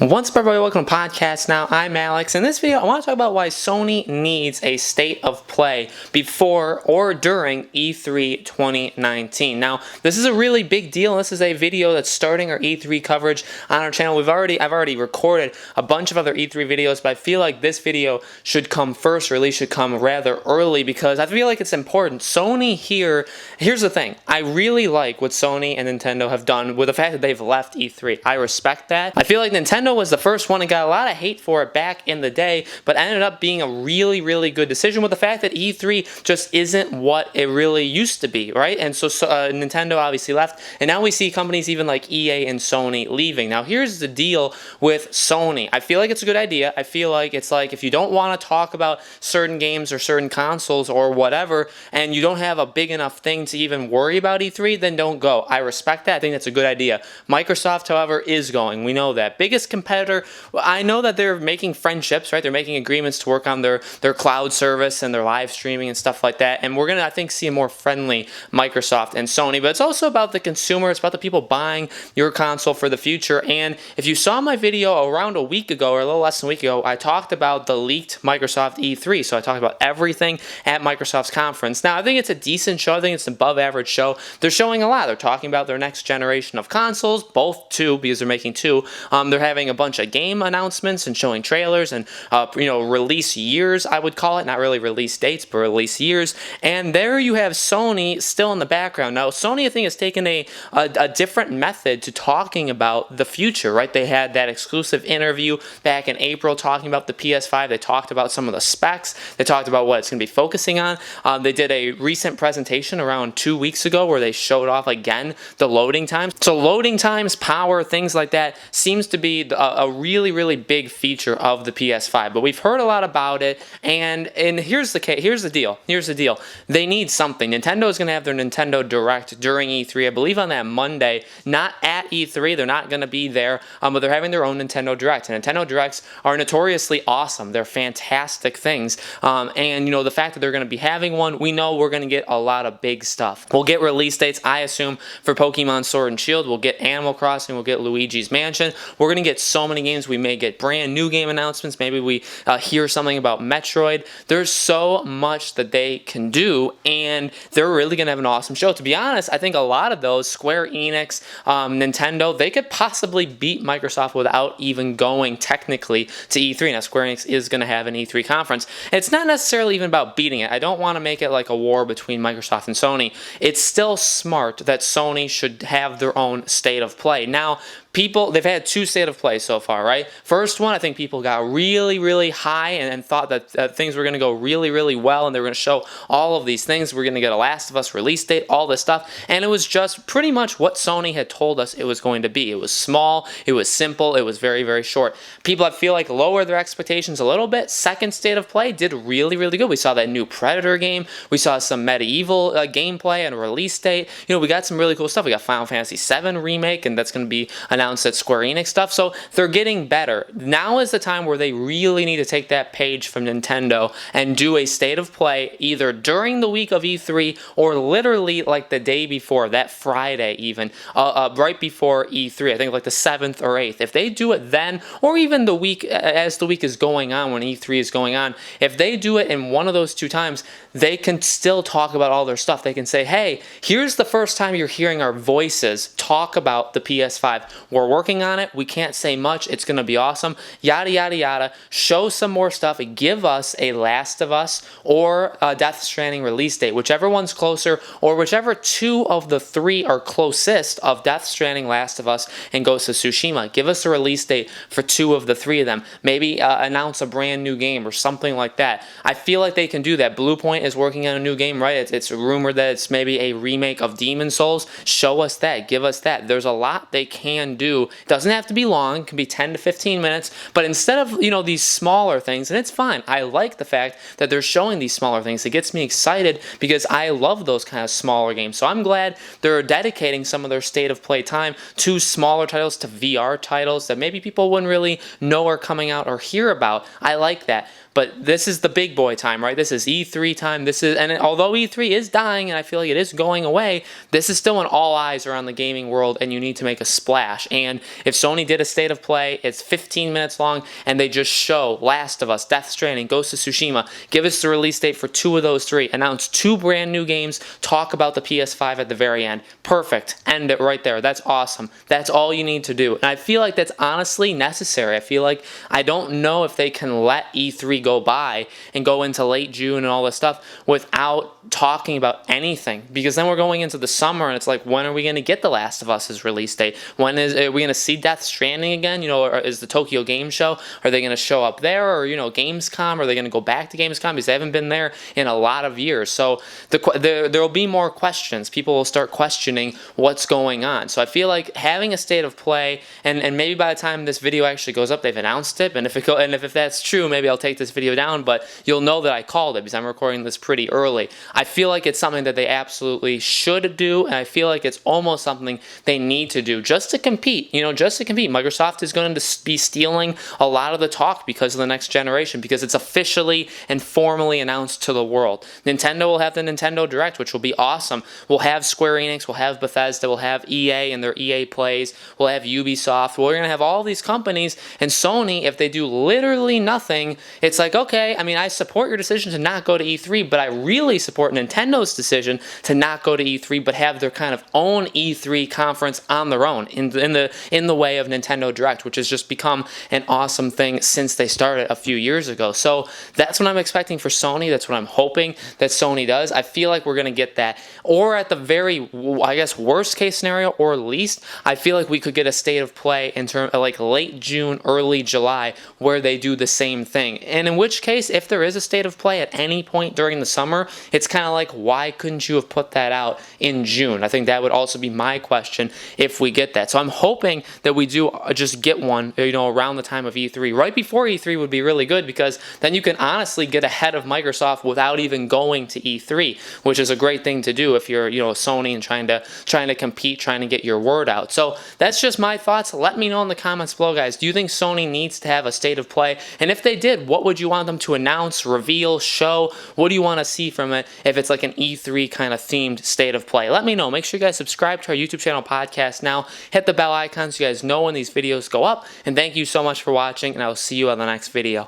What's up, everybody? Welcome to Podcast Now. I'm Alex. In this video, I want to talk about why Sony needs a state of play before or during E3 2019. Now, this is a really big deal. This is a video that's starting our E3 coverage on our channel. I've already recorded a bunch of other E3 videos, but I feel like this video should come first, or at least should come rather early, because I feel like it's important. Sony here's the thing. I really like what Sony and Nintendo have done with the fact that they've left E3. I respect that. I feel like Nintendo was the first one and got a lot of hate for it back in the day, but ended up being a really, really good decision with the fact that E3 just isn't what it really used to be, right? And so Nintendo obviously left, and now we see companies even like EA and Sony leaving. Now, here's the deal with Sony. I feel like it's a good idea. I feel like it's like if you don't want to talk about certain games or certain consoles or whatever, and you don't have a big enough thing to even worry about E3, then don't go. I respect that. I think that's a good idea. Microsoft, however, is going. We know that. Biggest competitor, I know that they're making friendships, right? They're making agreements to work on their cloud service and their live streaming and stuff like that. And we're going to, I think, see a more friendly Microsoft and Sony. But it's also about the consumer. It's about the people buying your console for the future. And if you saw my video around a week ago, or a little less than a week ago, I talked about the leaked Microsoft E3. So I talked about everything at Microsoft's conference. Now, I think it's a decent show. I think it's an above average show. They're showing a lot. They're talking about their next generation of consoles, both two, because they're making two. They're having a bunch of game announcements and showing trailers and release years, I would call it. Not really release dates, but release years. And there you have Sony still in the background. Now, Sony, I think, has taken a different method to talking about the future, right? They had that exclusive interview back in April talking about the PS5. They talked about some of the specs. They talked about what it's going to be focusing on. They did a recent presentation around 2 weeks ago where they showed off again the loading times. So loading times, power, things like that seems to be a really, really big feature of the PS5. But we've heard a lot about it, and here's the deal. They need something. Nintendo is going to have their Nintendo Direct during E3, I believe on that Monday, not at E3. They're not going to be there, but they're having their own Nintendo Direct. And Nintendo Directs are notoriously awesome. They're fantastic things. And the fact that they're going to be having one, we know we're going to get a lot of big stuff. We'll get release dates, I assume, for Pokemon Sword and Shield. We'll get Animal Crossing. We'll get Luigi's Mansion. We're going to get so many games. We may get brand new game announcements. Maybe we hear something about Metroid. There's so much that they can do, and they're really going to have an awesome show. To be honest, I think a lot of those, Square Enix, Nintendo, they could possibly beat Microsoft without even going technically to E3. Now, Square Enix is going to have an E3 conference. It's not necessarily even about beating it. I don't want to make it like a war between Microsoft and Sony. It's still smart that Sony should have their own state of play. Now, they've had two state of play so far, right? First one, I think people got really, really high and thought that things were going to go really, really well, and they were going to show all of these things. We're going to get a Last of Us release date, all this stuff, and it was just pretty much what Sony had told us it was going to be. It was small, it was simple, it was very, very short. People, I feel like, lowered their expectations a little bit. Second state of play did really, really good. We saw that new Predator game. We saw some medieval gameplay and a release date. We got some really cool stuff. We got Final Fantasy VII Remake, and that's going to be announced at Square Enix stuff. So they're getting better. Now is the time where they really need to take that page from Nintendo and do a state of play either during the week of E3 or literally like the day before, that Friday even, right before E3, I think like the 7th or 8th. If they do it then, or even the week as the week is going on, when E3 is going on, if they do it in one of those two times, they can still talk about all their stuff. They can say, hey, here's the first time you're hearing our voices talk about the PS5. We're working on it. We can't say much. It's going to be awesome. Yada, yada, yada. Show some more stuff. Give us a Last of Us or a Death Stranding release date, whichever one's closer, or whichever two of the three are closest of Death Stranding, Last of Us, and Ghost of Tsushima. Give us a release date for two of the three of them. Maybe announce a brand new game or something like that. I feel like they can do that. Bluepoint is working on a new game, right? It's rumored that it's maybe a remake of Demon's Souls. Show us that. Give us that. There's a lot they can do. It doesn't have to be long. It can be 10 to 15 minutes. But instead of, these smaller things, and it's fine. I like the fact that they're showing these smaller things. It gets me excited because I love those kind of smaller games. So I'm glad they're dedicating some of their state of play time to smaller titles, to VR titles that maybe people wouldn't really know are coming out or hear about. I like that. But this is the big boy time, right? This is E3 time. And although E3 is dying and I feel like it is going away, this is still when all eyes are on the gaming world and you need to make a splash. And if Sony did a state of play, it's 15 minutes long, and they just show Last of Us, Death Stranding, Ghost of Tsushima, give us the release date for 2 of those 3, announce 2 brand new games, talk about the PS5 at the very end. Perfect. End it right there. That's awesome. That's all you need to do. And I feel like that's honestly necessary. I feel like I don't know if they can let E3 go by and go into late June and all this stuff without talking about anything, because then we're going into the summer and it's like, when are we going to get The Last of Us's release date? When are we going to see Death Stranding again? Or is the Tokyo Game Show, are they going to show up there? Or Gamescom, are they going to go back to Gamescom, because they haven't been there in a lot of years? So there will be more questions. People will start questioning what's going on. So I feel like having a state of play, and maybe by the time this video actually goes up, they've announced it, and if that's true, maybe I'll take this video down, but you'll know that I called it because I'm recording this pretty early. I feel like it's something that they absolutely should do, and I feel like it's almost something they need to do just to compete. Just to compete. Microsoft is going to be stealing a lot of the talk because of the next generation, because it's officially and formally announced to the world. Nintendo will have the Nintendo Direct, which will be awesome. We'll have Square Enix, we'll have Bethesda, we'll have EA and their EA Plays, we'll have Ubisoft. We're going to have all these companies, and Sony, if they do literally nothing, it's like, okay, I support your decision to not go to E3, but I really support Nintendo's decision to not go to E3, but have their kind of own E3 conference on their own in the way of Nintendo Direct, which has just become an awesome thing since they started a few years ago. So that's what I'm expecting for Sony. That's what I'm hoping that Sony does. I feel like we're going to get that. Or at the very, I guess, worst case scenario, or least, I feel like we could get a state of play in terms of like late June, early July, where they do the same thing. And in which case, if there is a state of play at any point during the summer, it's kind of like, why couldn't you have put that out in June? I think that would also be my question if we get that. So I'm hoping that we do just get one, around the time of E3. Right before E3 would be really good, because then you can honestly get ahead of Microsoft without even going to E3, which is a great thing to do if you're, Sony and trying to compete, trying to get your word out. So that's just my thoughts. Let me know in the comments below, guys. Do you think Sony needs to have a state of play? And if they did, what would you want them to announce, reveal, show? What do you want to see from it if it's like an E3 kind of themed state of play? Let me know. Make sure you guys subscribe to our YouTube channel, Podcast Now. Hit the bell icon so you guys know when these videos go up. And thank you so much for watching, and I will see you on the next video.